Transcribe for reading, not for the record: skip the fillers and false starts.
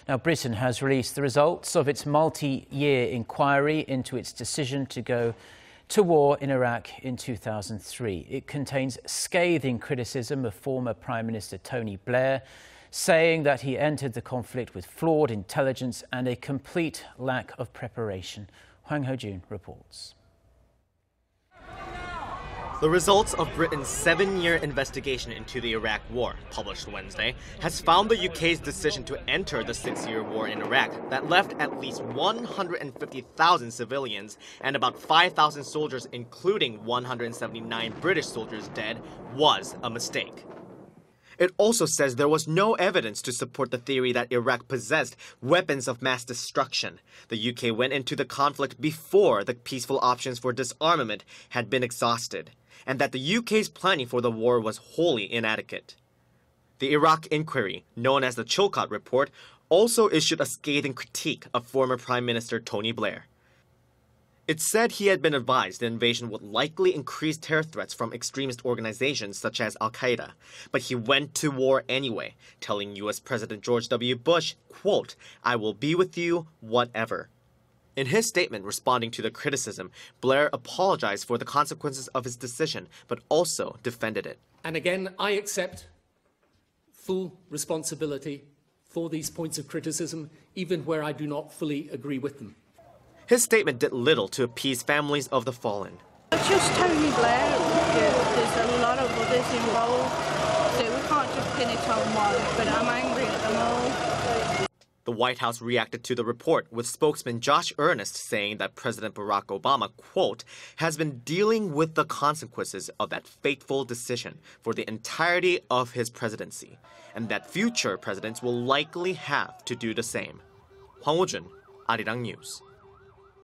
Now, Britain has released the results of its multi-year inquiry into its decision to go to war in Iraq in 2003. It contains scathing criticism of former Prime Minister Tony Blair, saying that he entered the conflict with flawed intelligence and a complete lack of preparation. Hwang Hojun reports. The results of Britain's 7-year investigation into the Iraq War, published Wednesday, has found the UK's decision to enter the 6-year war in Iraq that left at least 150,000 civilians and about 5,000 soldiers, including 179 British soldiers, dead, was a mistake. It also says there was no evidence to support the theory that Iraq possessed weapons of mass destruction. The UK went into the conflict before the peaceful options for disarmament had been exhausted, and that the UK's planning for the war was wholly inadequate. The Iraq inquiry, known as the Chilcot Report, also issued a scathing critique of former Prime Minister Tony Blair. It said he had been advised the invasion would likely increase terror threats from extremist organizations such as Al-Qaeda, but he went to war anyway, telling U.S. President George W. Bush, quote, "I will be with you, whatever." In his statement responding to the criticism, Blair apologized for the consequences of his decision, but also defended it. And again, I accept full responsibility for these points of criticism, even where I do not fully agree with them. His statement did little to appease families of the fallen. It's just Tony Blair. There's a lot of others involved, so we can't just pin it on one, but I'm angry at them all. The White House reacted to the report, with spokesman Josh Earnest saying that President Barack Obama, quote, has been dealing with the consequences of that fateful decision for the entirety of his presidency, and that future presidents will likely have to do the same. Hwang Hojun, Arirang News.